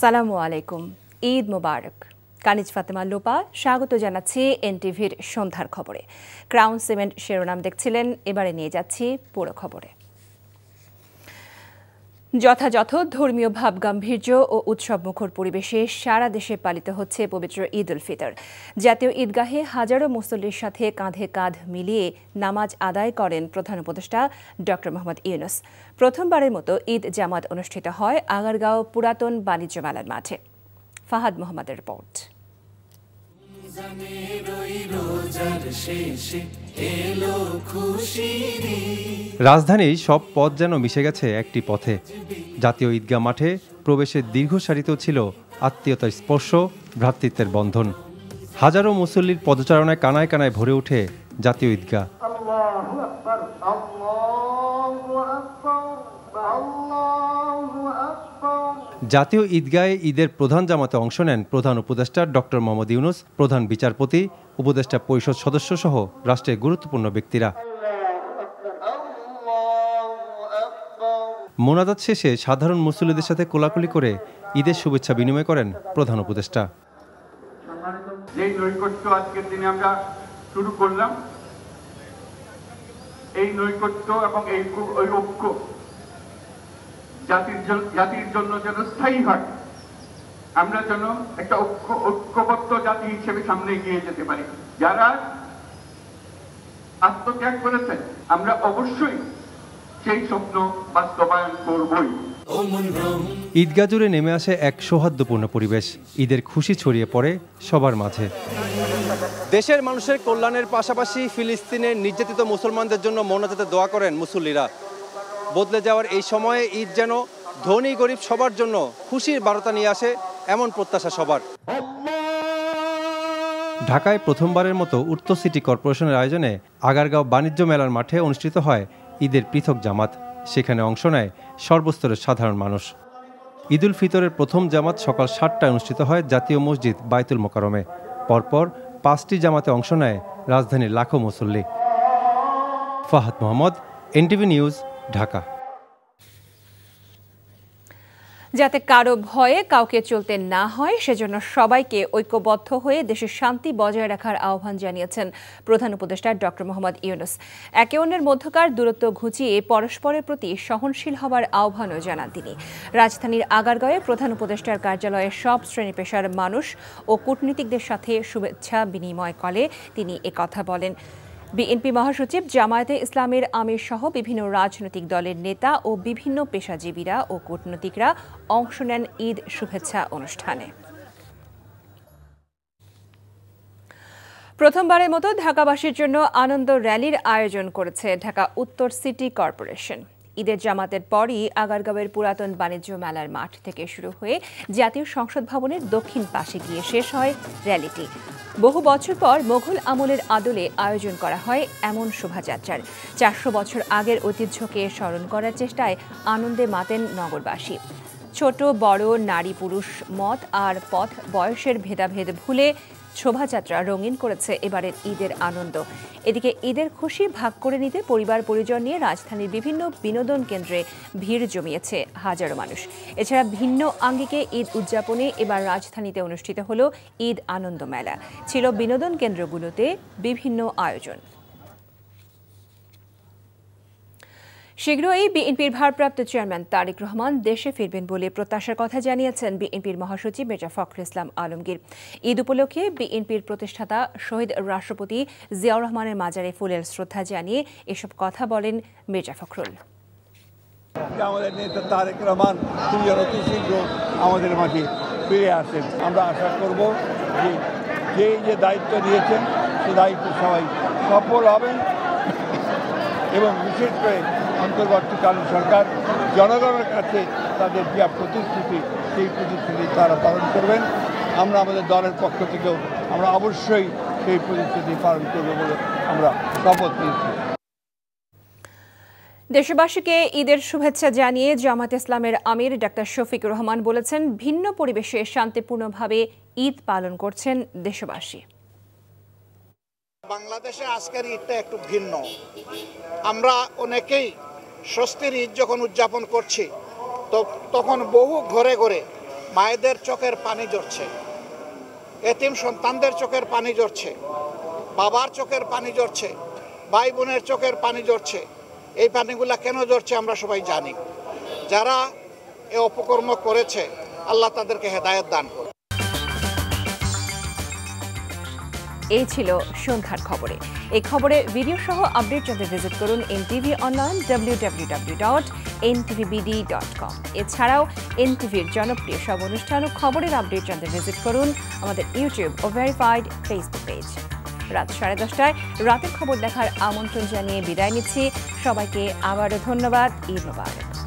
আসসালামু আলাইকুম, ঈদ মোবারক। কানিজ ফাতেমা লোপা স্বাগত জানাচ্ছি এনটিভির সন্ধ্যার খবরে। ক্রাউন সিমেন্ট শিরোনাম দেখছিলেন, এবারে নিয়ে যাচ্ছি পুরো খবরে। যথাযথ ধর্মীয় ভাবগাম্ভীর্য ও উৎসবমুখর পরিবেশে সারা দেশে পালিত হচ্ছে পবিত্র ঈদ উল ফিতর। জাতীয় ঈদগাহে হাজারো মুসল্লির সাথে কাঁধে কাঁধ মিলিয়ে নামাজ আদায় করেন প্রধান উপদেষ্টা ডক্টর মোহাম্মদ ইউনূস। প্রথমবারের মতো ঈদ জামাত অনুষ্ঠিত হয় আগারগাঁও পুরাতন বাণিজ্য মেলার মাঠে। ফাহাদ মোহাম্মদের রিপোর্ট। রাজধানীর সব পথ যেন মিশে গেছে একটি পথে। জাতীয় ঈদগাহ মাঠে প্রবেশের দীর্ঘ সারিতেও ছিল আত্মীয়তার স্পর্শ, ভ্রাতৃত্বের বন্ধন। হাজারো মুসল্লির পদচারণায় কানায় কানায় ভরে ওঠে জাতীয় ঈদগাহ। জাতীয় ঈদগাহে ঈদের প্রধান জামাতে অংশ নেন প্রধান উপদেষ্টা ডক্টর মোহাম্মদ ইউনূস, প্রধান বিচারপতি, উপদেষ্টা পরিষদ সদস্য সহ রাষ্ট্রের গুরুত্বপূর্ণ ব্যক্তিরা। মোনাজাত শেষে সাধারণ মুসল্লিদের সাথে কোলাকুলি করে ঈদের শুভেচ্ছা বিনিময় করেন প্রধান উপদেষ্টা। এই নৈকট্য আজকের দিনে আমরা শুরু করলাম, এই নৈকট্য এবং এই ঐক্য জাতির জন্য যেন স্থায়ী হয়, আমরা যেন একটা ঐক্যবদ্ধ জাতি হিসেবে সামনে এগিয়ে যেতে পারি। যারা আত্মত্যাগ করেছেন আমরা অবশ্যই সেই স্বপ্ন বাস্তবায়ন করবই। ঈদগাহ জুড়ে নেমে আসে এক সৌহার্দ্যপূর্ণ পরিবেশ। ঈদের খুশি ছড়িয়ে পড়ে সবার মাঝে। দেশের মানুষের কল্যাণের পাশাপাশি ফিলিস্তিনের নির্যাতিত মুসলমানদের জন্য মোনাজাতে দোয়া করেন মুসল্লিরা। বদলে যাওয়ার এই সময়ে ঈদ যেন ধনী গরিব সবার জন্য খুশির বার্তা নিয়ে আসে, এমন প্রত্যাশা সবার। ঢাকায় প্রথমবারের মতো উত্তর সিটি কর্পোরেশনের আয়োজনে আগারগাঁও বাণিজ্য মেলার মাঠে অনুষ্ঠিত হয় ঈদের পৃথক জামাত। সেখানে অংশ নেয় সর্বস্তরের সাধারণ মানুষ। ঈদ উল ফিতরের প্রথম জামাত সকাল ৭টায় অনুষ্ঠিত হয় জাতীয় মসজিদ বাইতুল মোকাররমে। পরপর ৫টি জামাতে অংশ নেয় রাজধানীর লাখো মুসল্লি। Fahad Mohammad, NTV news, Dhaka. যাতে কারো ভয়ে কাউকে চলতে না হয়, সেজন্য সবাইকে ঐক্যবদ্ধ হয়ে দেশের শান্তি বজায় রাখার আহ্বান জানিয়েছেন প্রধান উপদেষ্টা ডক্টর মোহাম্মদ ইউনূস। একে অন্যের মধ্যকার দূরত্ব ঘুচিয়ে পরস্পরের প্রতি সহনশীল হবার আহ্বানও জানান তিনি। রাজধানীর আগারগাঁওয়ে প্রধান উপদেষ্টার কার্যালয়ে সব শ্রেণী পেশার মানুষ ও কূটনীতিকদের সাথে শুভেচ্ছা বিনিময় করে তিনি একথা বলেন। বিএনপি মহাসচিব, জামায়াতে ইসলামের আমির সহ বিভিন্ন রাজনৈতিক দলের নেতা ও বিভিন্ন পেশাজীবীরা ও কূটনীতিকরা অংশ নেন ঈদ শুভেচ্ছা অনুষ্ঠানে। প্রথমবারের মতো ঢাকাবাসীর জন্য আনন্দ র্যালির আয়োজন করেছে ঢাকা উত্তর সিটি কর্পোরেশন। ঈদের জামাতের পরই আগারগাঁওয়ের পুরাতন বাণিজ্য মেলার মাঠ থেকে শুরু হয়ে জাতীয় সংসদ ভবনের দক্ষিণ পাশে গিয়ে শেষ হয় র্যালিটি। বহু বছর পর মোগল আমলের আদলে আয়োজন করা হয় এমন শোভাযাত্রার। ৪০০ বছর আগের ঐতিহ্যকে স্মরণ করার চেষ্টায় আনন্দে মাতেন নগরবাসী। ছোট বড়, নারী পুরুষ, মত আর পথ বয়সের ভেদাভেদ ভুলে শোভাযাত্রা রঙিন করেছে এবারের ঈদের আনন্দ। এদিকে ঈদের খুশি ভাগ করে নিতে পরিবার পরিজন নিয়ে রাজধানীর বিভিন্ন বিনোদন কেন্দ্রে ভিড় জমিয়েছে হাজারো মানুষ। এছাড়া ভিন্ন আঙ্গিকে ঈদ উদযাপনে এবার রাজধানীতে অনুষ্ঠিত হলো ঈদ আনন্দ মেলা। ছিল বিনোদন কেন্দ্রগুলোতে বিভিন্ন আয়োজন। শীঘ্রই বিএনপির ভারপ্রাপ্ত চেয়ারম্যান তারেক রহমান দেশে ফিরবেন বলে প্রত্যাশার কথা জানিয়েছেন বিএনপির মহাসচিব মির্জা ফখরুল ইসলাম আলমগীর। ঈদ উপলক্ষে বিএনপির প্রতিষ্ঠাতা শহীদ রাষ্ট্রপতি জিয়াউর রহমানের মাজারে ফুলের শ্রদ্ধা জানিয়ে এসব কথা বলেন মির্জা ফখরুল। আমাদের নেতা তারেক রহমান খুবই অতি শীঘ্র আমাদের মাঝে ফিরে আসেন। আমরা আশা করব যে দায়িত্ব দিয়েছেন সে দায়িত্ব সবাই সফল হবেন এবং বিশেষ করে অন্তর্বর্তীকালীন সরকার জনগণের কাছে তাদের যে প্রতিশ্রুতি সেই প্রতিশ্রুতি তারা পালন করবেন। আমরা আমাদের দলের পক্ষ থেকেও আমরা অবশ্যই সেই প্রতিশ্রুতি পালন করব বলে আমরা শপথ নিয়েছি। দেশবাসীকে ঈদের শুভেচ্ছা জানিয়ে জামায়াতে ইসলামের আমির ডাক্তার শফিকুর রহমান বলেছেন, ভিন্ন পরিবেশে শান্তিপূর্ণভাবে ঈদ পালন করছেন দেশবাসী। বাংলাদেশে আজকের ঈদটা একটু ভিন্ন। আমরা অনেকেই স্বস্তির ঈদ যখন উদযাপন করছি তখন বহু ঘরে ঘরে মায়েদের চোখের পানি ঝরছে, এতিম সন্তানদের চোখের পানি ঝরছে, বাবার চোখের পানি ঝরছে, ভাই বোনের চোখের পানি ঝরছে। এই পানিগুলা কেন ঝরছে আমরা সবাই জানি। যারা এ অপকর্ম করেছে আল্লাহ তাদেরকে হেদায়েত দান করুন। এই ছিল সন্ধ্যার খবরে। এই খবরে ভিডিও সহ আপডেট জানতে ভিজিট করুন NTV অনলাইন www.ntvbd.com। এছাড়াও NTVর জনপ্রিয় সব অনুষ্ঠান ও খবরের আপডেট জানতে ভিজিট করুন আমাদের ইউটিউব ও ভেরিফাইড ফেসবুক পেজ। রাত 10:30টায় রাতের খবর দেখার আমন্ত্রণ জানিয়ে বিদায় নিচ্ছি। সবাইকে আবারও ধন্যবাদ। ঈদ মোবারক।